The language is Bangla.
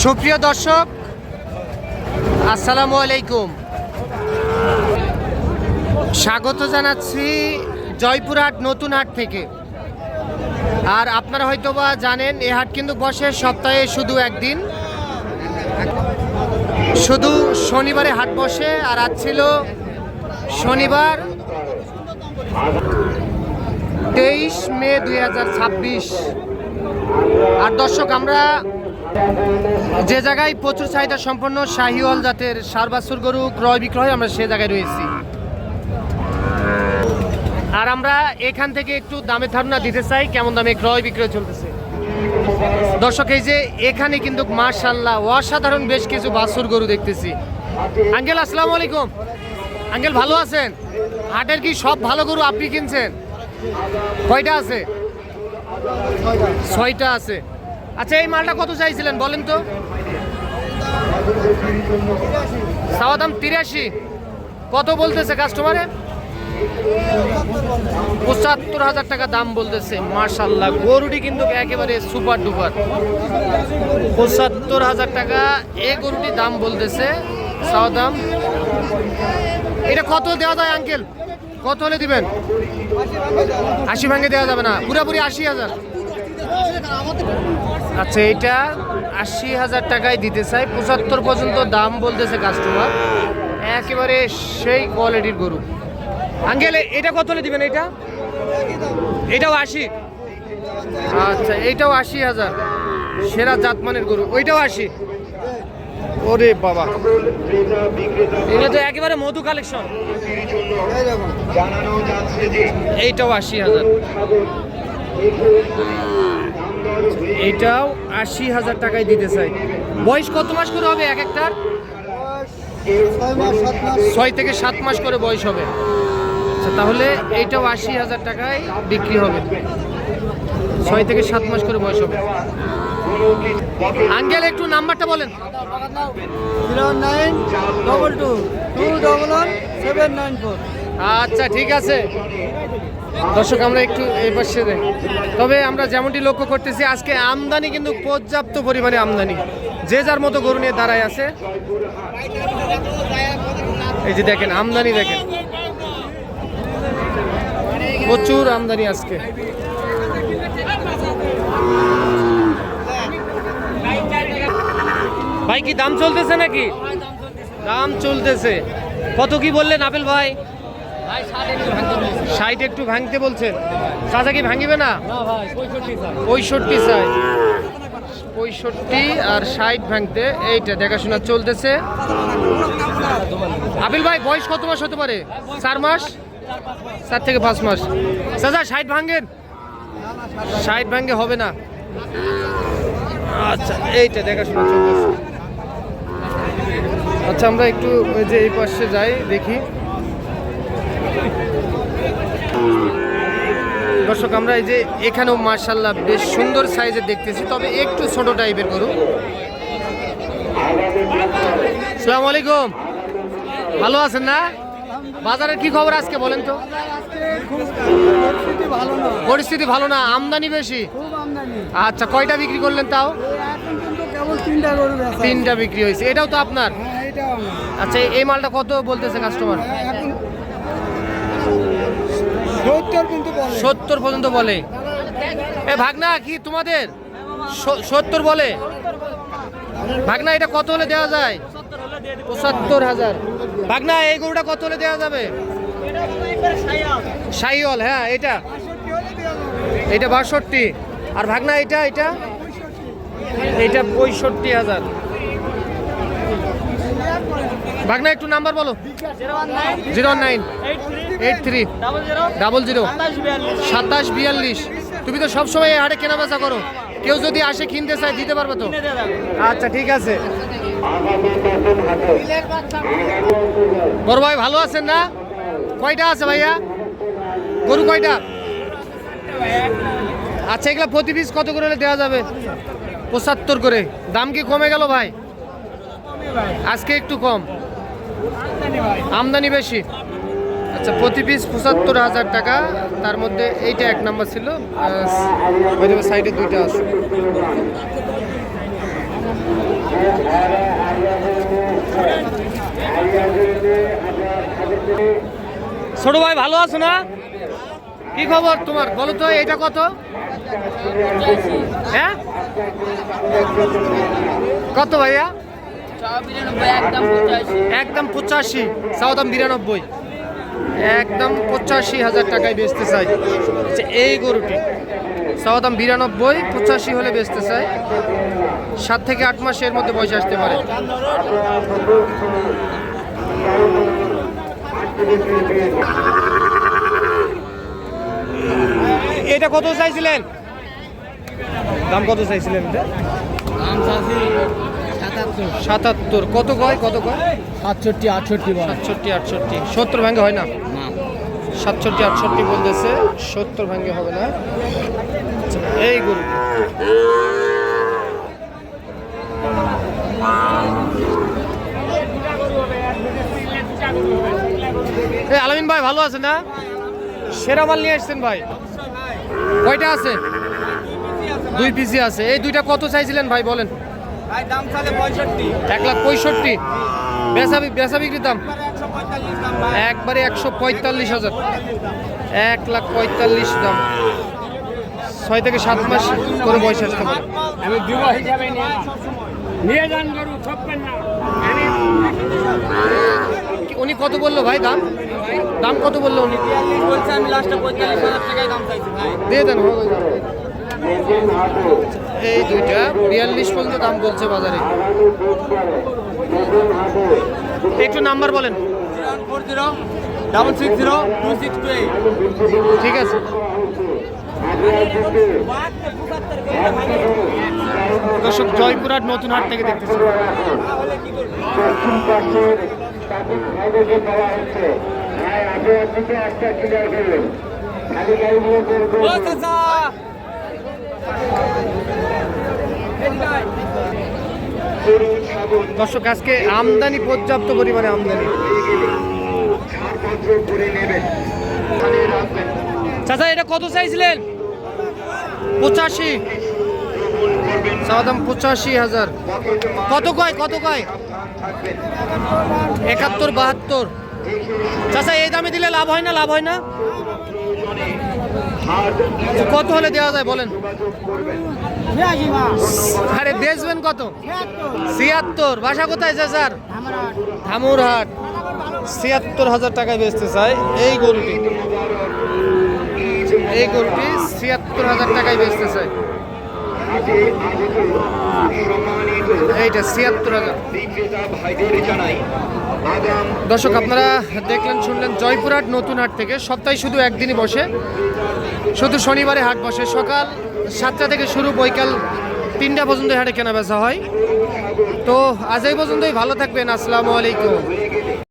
সুপ্রিয় দর্শক, আসসালামু আলাইকুম। স্বাগত জানাচ্ছি জয়পুরহাট নতুন হাট থেকে। আর আপনারা হয়তোবা জানেন এই হাট কিন্তু বসে সপ্তাহে শুধু একদিন, শুধু শনিবারে হাট বসে। আর আজ ছিল শনিবার 23 মে 2026। আর দর্শক, আমরা যে জায়গায় প্রচুর চাহিদা সম্পন্ন শাহিওয়াল জাতের ষাঁড় বাছুর গরু ক্রয় বিক্রয়, আমরা সে জায়গায় রয়েছি। আর আমরা এখান থেকে একটু দামের ধারণা দিতে চাই কেমন দামে ক্রয় বিক্রয় চলতেছে। দর্শক, এই যে এখানে কিন্তু মাশাআল্লাহ অসাধারণ বেশ কিছু বাছুর গরু দেখতেছি। আঙ্কেল, আসসালামু আলাইকুম। আঙ্কেল, ভালো আছেন? হাটের কি সব ভালো গরু আপনি কিনছেন? কয়টা আছে? 6টা আছে। আচ্ছা, এই মালটা কত চাইছিলেন বলেন তো? চাওয়া দাম 83। কত বলতেছে কাস্টমারে? 75,000 টাকা দাম বলতেছে। মাশাআল্লাহ, গরুটি কিন্তু একেবারে সুপার ডুপার। 75,000 টাকা এই গরুটি দাম বলতেছে, চাওয়া দাম। এটা কত দেওয়া যায় আঙ্কেল? কত হলে দিবেন? 80 ভাঙে দেওয়া যাবে না? পুরোপুরি 80,000। আচ্ছা, এটা 80,000 টাকায় দিতে চাই। 75 পর্যন্ত দাম বলতেছে কাস্টমার। একেবারে সেই কোয়ালিটির গরু। আঙ্কেল, এটা কত হলে দিবেন? এটাও 80। আচ্ছা, এইটাও 80,000। সেরা জাতমানের গরু। ওইটাও 80। ওরে বাবা, এগুলো তো একেবারে মধু কালেকশন। এইটাও 80,000। এইটাও 80,000 টাকায় দিতে চাই। বয়স কত মাস করে হবে এক একটার? 6 থেকে 7 মাস করে বয়স হবে। আচ্ছা, তাহলে এইটাও 80,000 টাকায় বিক্রি হবে। 6 থেকে 7 মাস করে বয়স হবে। আঙ্কেল, একটু নাম্বারটা বলেন। 0922211794। আচ্ছা, ঠিক আছে দর্শক, আমরা একটু এই পাশে যাই। তবে আমরা যেমনটি লক্ষ্য করতেছি, আজকে আমদানি কিন্তু পর্যাপ্ত পরিমাণে আমদানি। যে যার মতো গরু নিয়ে দাঁড়ায় আছে। এই যে দেখেন আমদানি, দেখেন প্রচুর আমদানি আজকে। ভাই, কি দাম চলতেছে নাকি? দাম চলতেছে। কত কি বললেন আপেল ভাই? 60 একটু ভাঙতে বলছেন। চাচা কি ভাঙিবে না? 65 চাই। 65 আর 60 ভাঙতে। এইটা দেখাশোনা চলতেছে। আপিল ভাই, বয়স কত মাস হতে পারে? 4 মাস, 4 থেকে 5 মাস। চাচা 60 ভাঙেন? 60 ভাঙে হবে না। আচ্ছা, এইটা দেখাশোনা চলতেছে। আচ্ছা, আমরা একটু যে এই পাশে যাই, দেখি। দর্শক, আমরা এই যে এখানেও মাশাআল্লাহ বেশ সুন্দর সাইজের দেখতেছি, তবে একটু ছোট টাইপের গরু। আসসালামু আলাইকুম। ভালো আছেন না? বাজারের কি খবর আজকে বলেন তো? পরিস্থিতি ভালো না, আমদানি বেশি। আচ্ছা, কয়টা বিক্রি করলেন তাও? 3টা বিক্রি হয়েছে। এটাও তো আপনার? আচ্ছা, এই মালটা কত বলতেছে কাস্টমার? 70 পর্যন্ত বলে। এ ভাগনা, কি তোমাদের 70 বলে? ভাগনা, এটা কত হলে দেওয়া যায়? 75,000। ভাগনা, এই গরুটা কত হলে দেওয়া যাবে? শাহিওয়াল, হ্যাঁ। এটা 62। আর ভাগনা, এটা 65,000। ভাগনা, একটু নাম্বার বলো। 01983002742। তুমি তো সবসময় এই হাটে কেনা বেচা করো, কেউ যদি আসে কিনতে চায় দিতে পারবে তো? আচ্ছা, ঠিক আছে। বড় ভাই, ভালো আছেন না? কয়টা আছে ভাইয়া গরু? কয়টা? আচ্ছা, এগুলো প্রতি পিস কত করে দেওয়া যাবে? 75 করে। দাম কি কমে গেল ভাই? আজকে একটু কম, আমদানি বেশি। আচ্ছা, প্রতি পিস 75,000 টাকা। তার মধ্যে এইটা 1 নাম্বার ছিল, সাইডে 2টা আছে। ছোট ভাই ভালো আছো না? কি খবর তোমার বলো তো, এটা কত? হ্যাঁ কত ভাইয়া? একদম 85, চাও দাম 92, একদম 85,000 টাকায় বেচতে চাই। এই গরুটি চাও দাম 92, 85 হলে বেচতে চাই। 7 থেকে 8 মাসের মধ্যে বয়স আসতে পারে। এটা কত চাইছিলেন? দাম কত চাইছিলেন? 77। কত কয়? কত কয়? 67, 68 67, 68, 70 ভাঙে হয় না। 67, 68 বলতেছে, 70 ভাঙে হবে না। আচ্ছা, এই গরু আলামিন ভাই ভালো আছে না? সেরা মাল নিয়ে আসছেন ভাই। কয়টা আছে? 2 পিসি আছে। এই দুইটা কত চাইছিলেন ভাই বলেন? ভাই দাম চালে 65, 1,65,000। বেচা বিক্রির দাম একবারে 145,000, 1,45,000 দাম। 6 থেকে 7 মাস করে বয়স আসতে পারে। আমি দিব হিসাবে নিয়ে যান গরু ঠকবেন না। উনি কত বললো ভাই দাম? দাম কত বললো উনি? বলছে আমি লাস্টে 45,000 টাকায় দাম চাইছি ভাই। দিয়ে দেন। এই দুইটা 42 পর্যন্ত দাম বলছে বাজারে। একটু নাম্বার বলেন। 014060262। ঠিক আছে। দর্শক জয়পুরহাট নতুন হাট থেকে দেখতেছি। দর্শক আজকে আমদানি পর্যাপ্ত পরিমাণে আমদানি। চাচা এটা কত চাইছিলেন? 85, চাওয়া দাম 85,000। কত কয়? কত কয়? 71, 72। চাচা এই দামে দিলে লাভ হয় না? লাভ হয় না? কত হলে দেওয়া যায় বলেন? আরে বেচবেন কত? 76। বাসা কোথায় চাচার? ধামুরহাট। 76,000 টাকায় বেচতে চাই এই গরুটি। এই গরুটি 76,000 টাকায় বেচতে চাই। এইটা 76,000। দর্শক আপনারা দেখলেন শুনলেন জয়পুরহাট নতুন হাট থেকে। সপ্তাহে শুধু একদিনই বসে, শুধু শনিবারে হাট বসে। সকাল 7টা থেকে শুরু, বৈকাল 3টা পর্যন্ত হাটে কেনা বেচা হয়। তো আজ এই পর্যন্তই। ভালো থাকবেন। আসসালামু আলাইকুম।